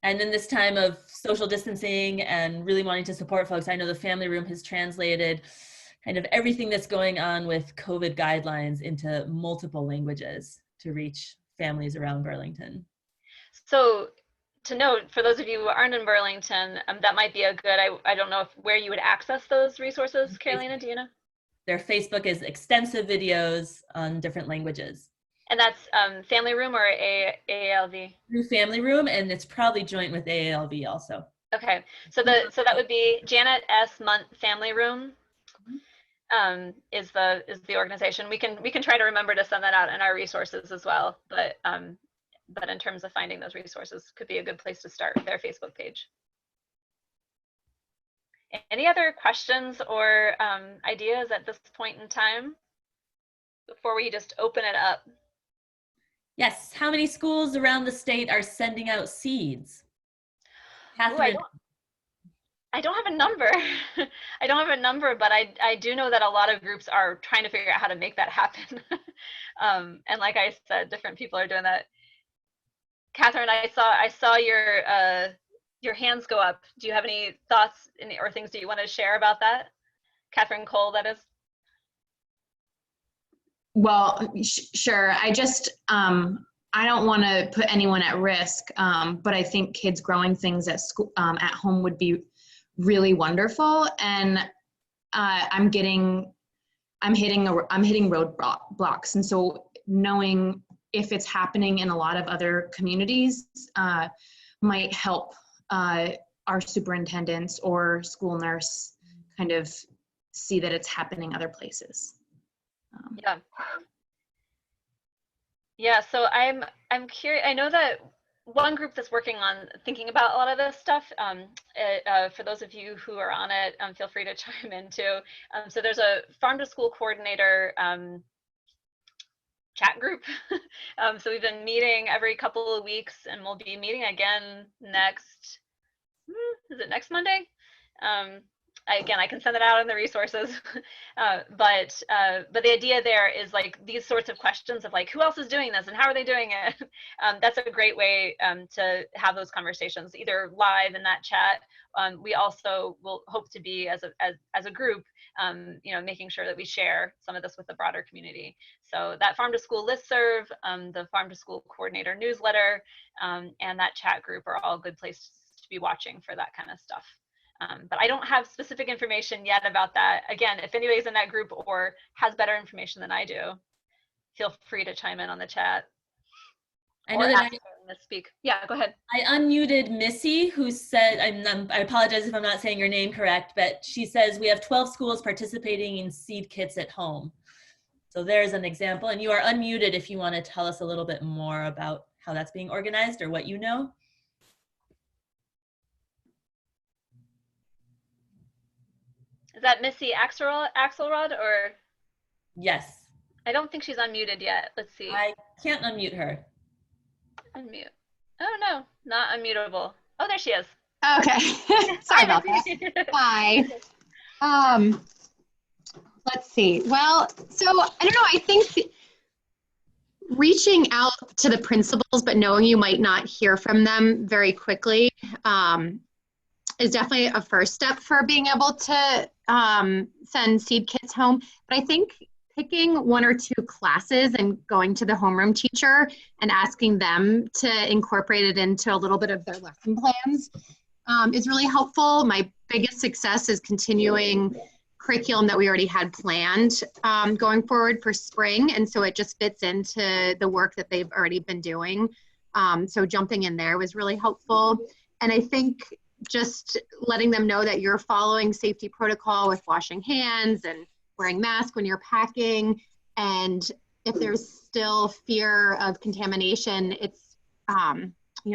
And in this time of social distancing and really wanting to support folks, I know the Family Room has translated kind of everything that's going on with COVID guidelines into multiple languages to reach families around Burlington. So, to note, for those of you who aren't in Burlington, that might be a good, I don't know where you would access those resources, Carolina, do you know? Their Facebook is extensive videos on different languages. And that's Family Room or AALV? Through Family Room, and it's probably joint with AALV also. Okay, so that would be Janet S. Munt Family Room. Is the organization. We can try to remember to send that out in our resources as well, but in terms of finding those resources, could be a good place to start, their Facebook page. Any other questions or ideas at this point in time before we just open it up? Yes, how many schools around the state are sending out seeds? Catherine. Ooh, I don't have a number. I don't have a number, but I do know that a lot of groups are trying to figure out how to make that happen. And like I said, different people are doing that. Catherine, I saw your hands go up. Do you have any thoughts or things that you want to share about that? Catherine Cole, that is. Well, sure. I just, I don't want to put anyone at risk, but I think kids growing things at school, at home would be really wonderful. And I'm hitting roadblocks. And so knowing if it's happening in a lot of other communities might help our superintendents or school nurse kind of see that it's happening other places. Yeah, so I'm curious. I know that one group that's working on thinking about a lot of this stuff, for those of you who are on it, feel free to chime in too. So there's a farm to school coordinator chat group. So we've been meeting every couple of weeks, and we'll be meeting again next, is it next Monday? Again, I can send it out in the resources, but the idea there is like these sorts of questions of like, who else is doing this and how are they doing it? That's a great way to have those conversations, either live in that chat. We also will hope to be as a group, making sure that we share some of this with the broader community. So that Farm to School listserv, the Farm to School coordinator newsletter, and that chat group are all good places to be watching for that kind of stuff. But I don't have specific information yet about that. Again, if anybody's in that group or has better information than I do, feel free to chime in on the chat. I know that I speak. Yeah, go ahead. I unmuted Missy, who said, I apologize if I'm not saying your name correct, but she says we have 12 schools participating in seed kits at home. So there's an example, and you are unmuted if you want to tell us a little bit more about how that's being organized or what you know. Is that Missy Axelrod or? Yes. I don't think she's unmuted yet. Let's see. I can't unmute her. Unmute. Oh no, not unmutable. Oh, there she is. Okay. Sorry about that. Hi. Let's see. Well, so I don't know. I think reaching out to the principals, but knowing you might not hear from them very quickly, is definitely a first step for being able to send seed kits home. But I think picking one or two classes and going to the homeroom teacher and asking them to incorporate it into a little bit of their lesson plans is really helpful. My biggest success is continuing curriculum that we already had planned going forward for spring. And so it just fits into the work that they've already been doing. So jumping in there was really helpful. And I think just letting them know that you're following safety protocol with washing hands and wearing masks when you're packing. And if there's still fear of contamination, it's, we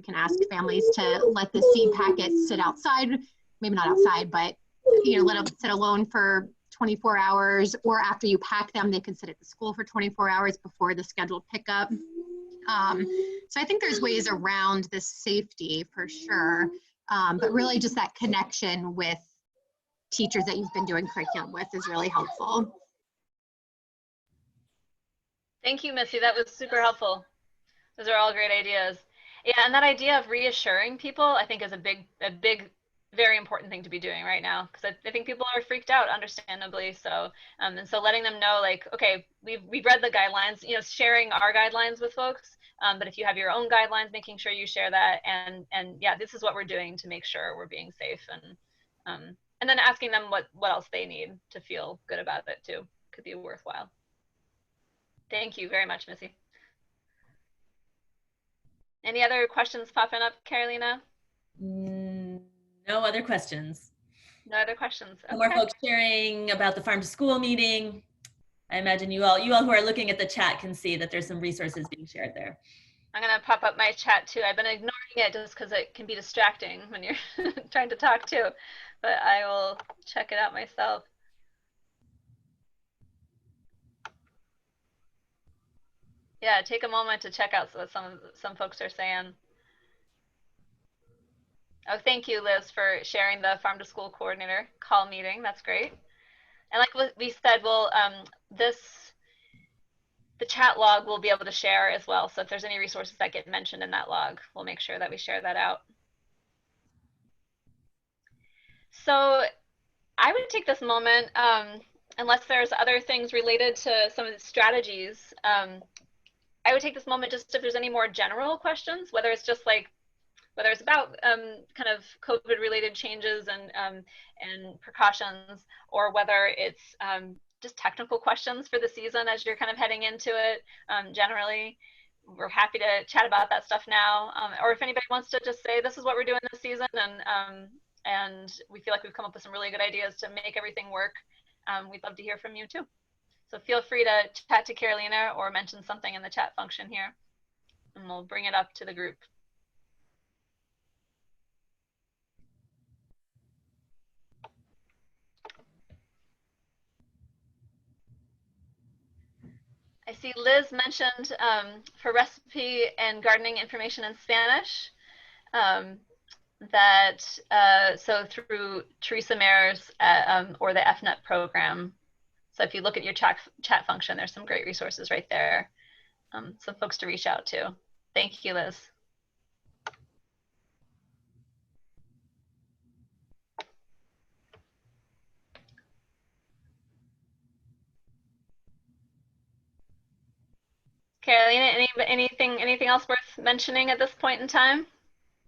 can ask families to let the seed packets sit outside, maybe not outside, but, let them sit alone for 24 hours, or after you pack them, they can sit at the school for 24 hours before the scheduled pickup. So I think there's ways around this safety for sure. But really just that connection with teachers that you've been doing curriculum with is really helpful. Thank you, Missy. That was super helpful. Those are all great ideas. Yeah, and that idea of reassuring people, I think, is a big, very important thing to be doing right now, because I think people are freaked out, understandably so. And so letting them know, like, okay, we've read the guidelines, sharing our guidelines with folks. But if you have your own guidelines, making sure you share that, and yeah, this is what we're doing to make sure we're being safe, and then asking them what else they need to feel good about it too could be worthwhile. Thank you very much, Missy. Any other questions popping up, Carolina? No other questions. No other questions. Okay. More folks sharing about the farm to school meeting. I imagine you all who are looking at the chat can see that there's some resources being shared there. I'm gonna pop up my chat too. I've been ignoring it just because it can be distracting when you're trying to talk too, but I will check it out myself. Yeah, take a moment to check out what some folks are saying. Oh, thank you, Liz, for sharing the Farm to School Coordinator call meeting. That's great. And like what we said, the chat log we'll be able to share as well. So if there's any resources that get mentioned in that log, we'll make sure that we share that out. So I would take this moment, unless there's other things related to some of the strategies, I would take this moment just if there's any more general questions, whether it's about kind of COVID related changes and precautions, or whether it's just technical questions for the season as you're kind of heading into it. Generally, we're happy to chat about that stuff now. Or if anybody wants to just say, this is what we're doing this season, and we feel like we've come up with some really good ideas to make everything work, we'd love to hear from you too. So feel free to chat to Carolina or mention something in the chat function here, and we'll bring it up to the group. I see Liz mentioned for recipe and gardening information in Spanish. So through Teresa Mayer's or the FNet program. So if you look at your chat function, there's some great resources right there. Some folks to reach out to. Thank you, Liz. Carolina, anything else worth mentioning at this point in time?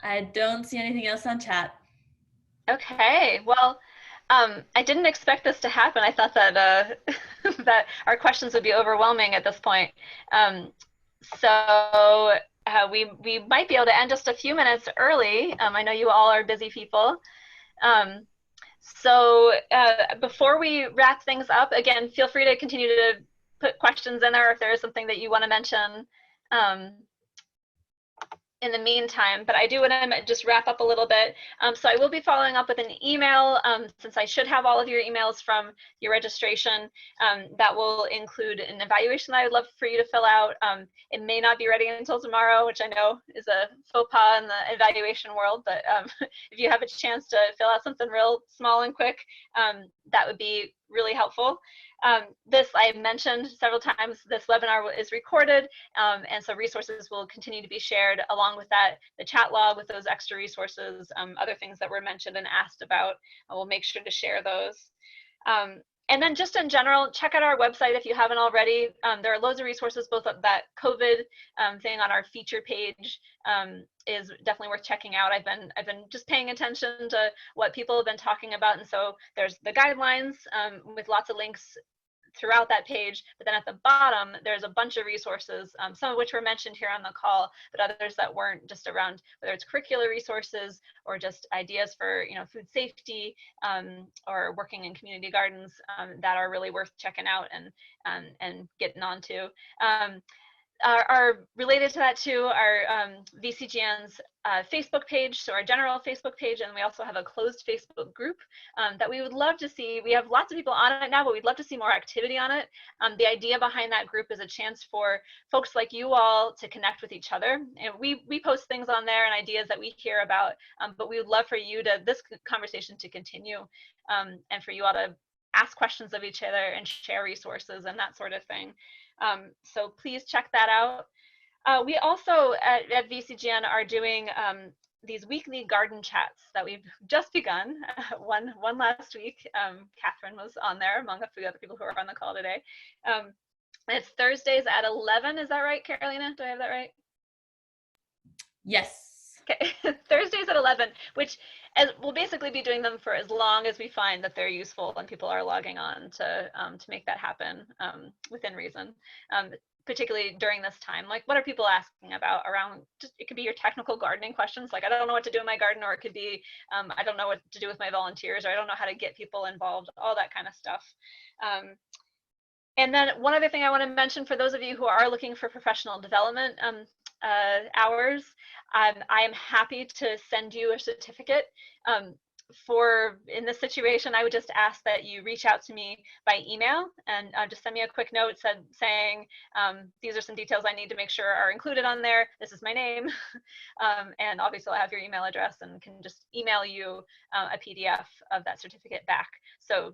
I don't see anything else on chat. Okay, well, I didn't expect this to happen. I thought that that our questions would be overwhelming at this point. So we might be able to end just a few minutes early. I know you all are busy people. So before we wrap things up, again, feel free to continue to put questions in there if there is something that you want to mention in the meantime, but I do want to just wrap up a little bit. So I will be following up with an email since I should have all of your emails from your registration. That will include an evaluation that I would love for you to fill out. It may not be ready until tomorrow, which I know is a faux pas in the evaluation world, but if you have a chance to fill out something real small and quick, that would be really helpful. This I mentioned several times, this webinar is recorded, and so resources will continue to be shared along with that, the chat log with those extra resources, other things that were mentioned and asked about. We'll make sure to share those. And then just in general, check out our website if you haven't already. There are loads of resources, both of that COVID thing on our feature page is definitely worth checking out. I've been just paying attention to what people have been talking about, and so there's the guidelines with lots of links throughout that page, but then at the bottom there's a bunch of resources, some of which were mentioned here on the call, but others that weren't, just around whether it's curricular resources or just ideas for food safety or working in community gardens that are really worth checking out and getting onto. Are related to that too are VCGN's Facebook page, so our general Facebook page, and we also have a closed Facebook group that we would love to see. We have lots of people on it now, but we'd love to see more activity on it. The idea behind that group is a chance for folks like you all to connect with each other. And we post things on there and ideas that we hear about, but we would love for you to, this conversation to continue and for you all to ask questions of each other and share resources and that sort of thing. So please check that out. We also at VCGN are doing these weekly garden chats that we've just begun. One last week, Catherine was on there among a few other people who are on the call today. It's Thursdays at 11. Is that right, Carolina? Do I have that right? Yes. Okay, Thursdays at 11, which we'll basically be doing them for as long as we find that they're useful and people are logging on to make that happen within reason. Particularly during this time, like what are people asking about around, just, it could be your technical gardening questions, like I don't know what to do in my garden, or it could be I don't know what to do with my volunteers, or I don't know how to get people involved, all that kind of stuff. And then one other thing I want to mention for those of you who are looking for professional development hours, I am happy to send you a certificate. In this situation, I would just ask that you reach out to me by email and just send me a quick note saying, these are some details I need to make sure are included on there. This is my name. And obviously I'll have your email address and can just email you a PDF of that certificate back. So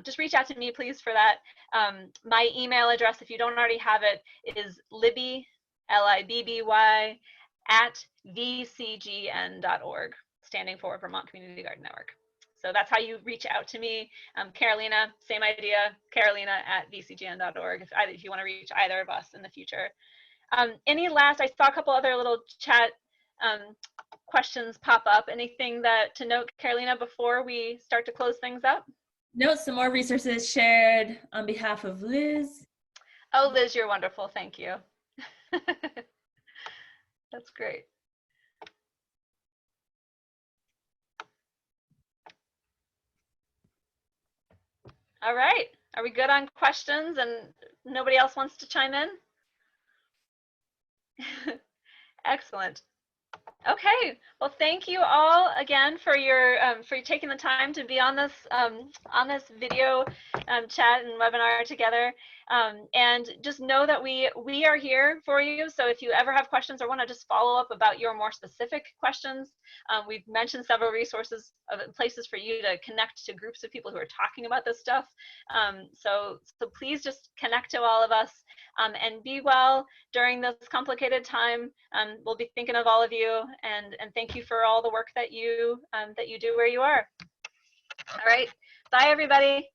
just reach out to me, please, for that. My email address, if you don't already have it, is Libby, Libby, at vcgn.org, standing for Vermont Community Garden Network. So that's how you reach out to me. Carolina, same idea, Carolina at vcgn.org, if you want to reach either of us in the future. Any last, I saw a couple other little chat questions pop up. Anything to note, Carolina, before we start to close things up? No, some more resources shared on behalf of Liz. Oh, Liz, you're wonderful. Thank you. That's great. All right. Are we good on questions and nobody else wants to chime in? Excellent. Okay, well, thank you all again for your for taking the time to be on this video chat and webinar together. And just know that we are here for you. So if you ever have questions or want to just follow up about your more specific questions, we've mentioned several resources of places for you to connect to groups of people who are talking about this stuff. So please just connect to all of us, and be well during this complicated time. We'll be thinking of all of you, and thank you for all the work that you do where you are. All right, bye everybody.